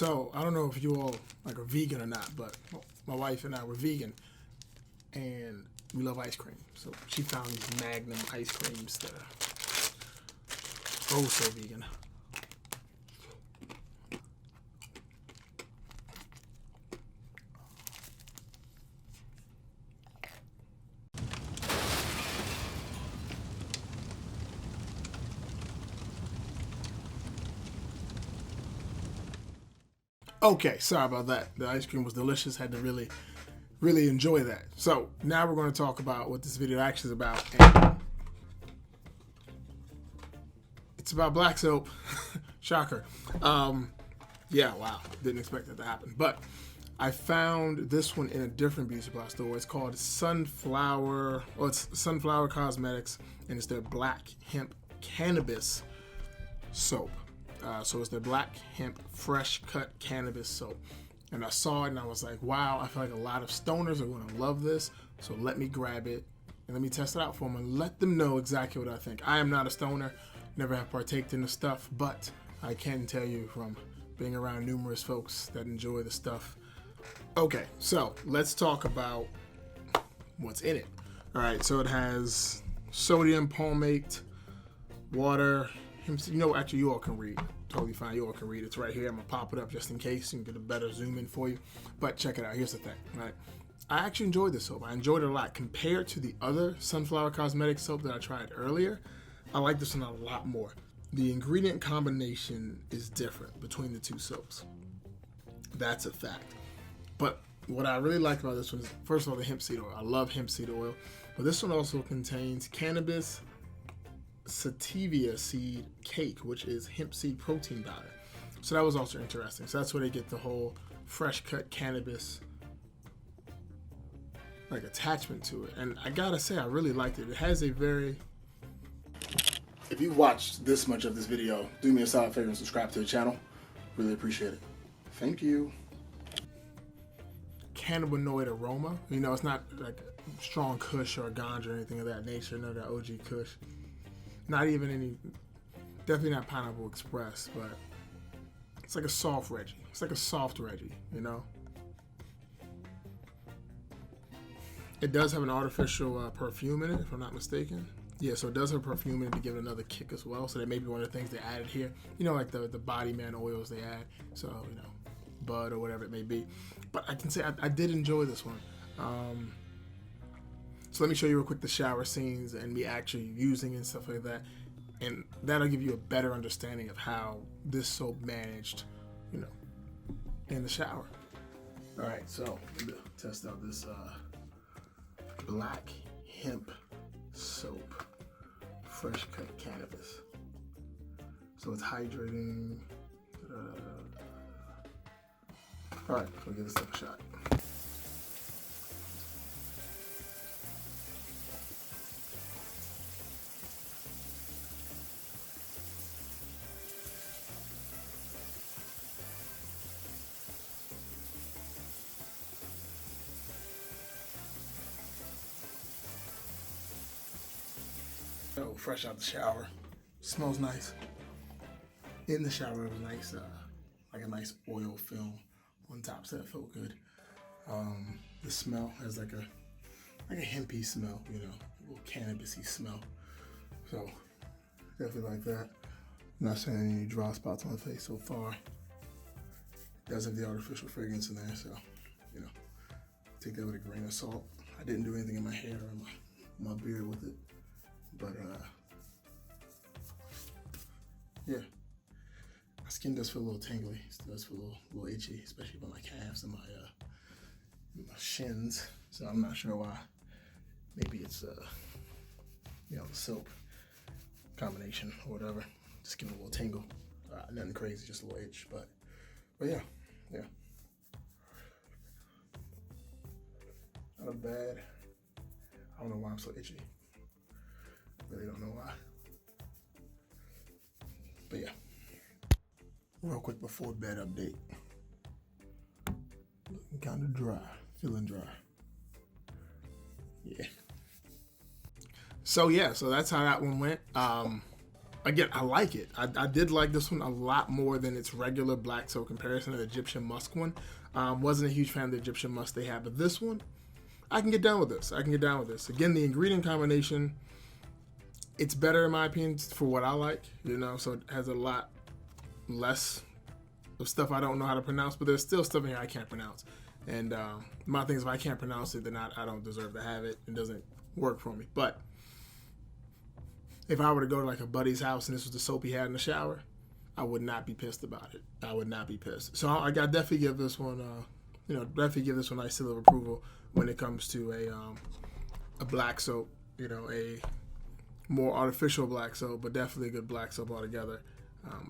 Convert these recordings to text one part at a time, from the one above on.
So I don't know if you all like are vegan or not, but my wife and I were vegan, and we love ice cream. So she found these Magnum ice creams that are oh so vegan. Okay, sorry about that. The ice cream was delicious. Had to really enjoy that. So now we're going to talk about what this video actually is about. And it's about black soap. Shocker. Yeah, wow. Didn't expect that to happen. But I found this one in a different beauty supply store. It's called Sunflower, or it's Sunflower Cosmetics, and it's their black hemp cannabis soap. So it's their black hemp fresh cut cannabis soap. And I saw it and I was like, wow, I feel like a lot of stoners are going to love this. So let me grab it and let me test it out for them and let them know exactly what I think. I am not a stoner, never have partaked in the stuff, but I can tell you from being around numerous folks that enjoy the stuff. Okay, so let's talk about what's in it. All right, so it has sodium palmate, water. You know, actually, you all can read. Totally fine. You all can read. It's right here. I'm going to pop it up just in case and get a better zoom in for you. But check it out. Here's the thing, right? I actually enjoyed this soap. I enjoyed it a lot. Compared to the other Sunflower Cosmetics soap that I tried earlier, I like this one a lot more. The ingredient combination is different between the two soaps. That's a fact. But what I really like about this one is, first of all, the hemp seed oil. I love hemp seed oil. But this one also contains cannabis sativa seed cake, which is hemp seed protein powder. So that was also interesting. So that's where they get the whole fresh cut cannabis like attachment to it. And I gotta say, I really liked it. It has a very... If you watched this much of this video, do me a solid favor and subscribe to the channel. Really appreciate it. Thank you. Cannabinoid aroma. You know, it's not like strong kush or ganja or anything of that nature. None of that OG kush. Not even any, definitely not Pineapple Express, but it's like a soft Reggie. It's like a soft Reggie, you know? It does have an artificial perfume in it, if I'm not mistaken. Yeah, so it does have perfume in it to give it another kick as well. So that may be one of the things they added here. You know, like the body man oils they add. So, you know, bud or whatever it may be. But I can say I did enjoy this one. So let me show you real quick the shower scenes and me actually using it and stuff like that. And that'll give you a better understanding of how this soap managed, you know, in the shower. All right, so let me test out this black hemp soap, fresh cut cannabis. So it's hydrating. All right, so give this a shot. So fresh out the shower, smells nice. In the shower, it was nice, like a nice oil film on top, so that felt good. The smell has like a hempy smell, you know, a little cannabisy smell. So definitely like that. I'm not saying any dry spots on the face so far. It does have the artificial fragrance in there, so you know, take that with a grain of salt. I didn't do anything in my hair or my beard with it. But yeah, my skin does feel a little tingly. It does feel a little itchy, especially by my calves and my shins. So I'm not sure why. Maybe it's you know, the soap combination or whatever. Just give me a little tingle. Nothing crazy, just a little itch. But yeah. Not bad. I don't know why I'm so itchy. Really don't know why. But yeah. Real quick before bed update. Looking kind of dry. Feeling dry. Yeah. So yeah, so that's how that one went. again, I like it. I did like this one a lot more than its regular black soap comparison to the Egyptian musk one. Wasn't a huge fan of the Egyptian musk they had, but this one, I can get down with this. Again, the ingredient combination, it's better in my opinion for what I like, so it has a lot less of stuff I don't know how to pronounce, but there's still stuff in here I can't pronounce. And my thing is, if I can't pronounce it, then I don't deserve to have it. It doesn't work for me. But if I were to go to like a buddy's house and this was the soap he had in the shower, I would not be pissed about it. I would not be pissed. So I got definitely give this one, a nice seal of approval when it comes to a black soap, a more artificial black soap, but definitely a good black soap altogether.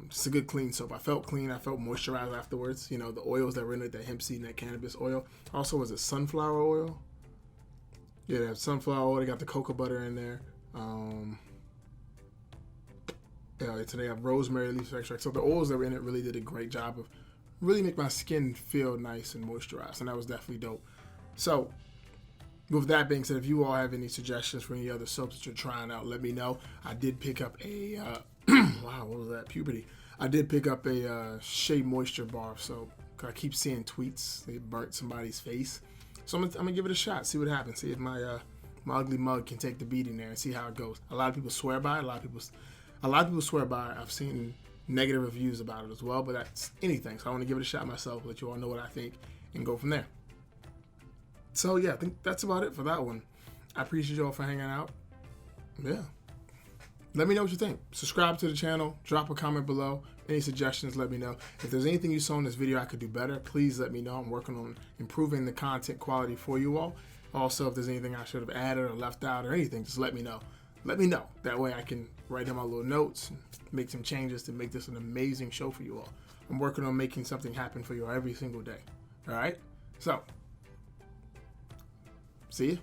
Just a good clean soap. I felt clean. I felt moisturized afterwards. The oils that were in it, that hemp seed and that cannabis oil. Also, was it sunflower oil? Yeah, they have sunflower oil. They got the cocoa butter in there. So they have rosemary leaf extract. So the oils that were in it really did a great job of really make my skin feel nice and moisturized, and that was definitely dope. So with that being said, if you all have any suggestions for any other soaps that you're trying out, let me know. I did pick up a wow, what was that? Puberty. I did pick up a Shea Moisture bar of soap. I keep seeing tweets they burnt somebody's face, so I'm gonna give it a shot, see what happens, see if my ugly mug can take the beating there, and see how it goes. A lot of people swear by it. A lot of people swear by it. I've seen negative reviews about it as well, but that's anything. So I want to give it a shot myself, let you all know what I think, and go from there. So yeah, I think that's about it for that one. I appreciate you all for hanging out. Yeah. Let me know what you think. Subscribe to the channel. Drop a comment below. Any suggestions, let me know. If there's anything you saw in this video I could do better, please let me know. I'm working on improving the content quality for you all. Also, if there's anything I should have added or left out or anything, just let me know. Let me know. That way I can write down my little notes and make some changes to make this an amazing show for you all. I'm working on making something happen for you all every single day. All right? So, see you.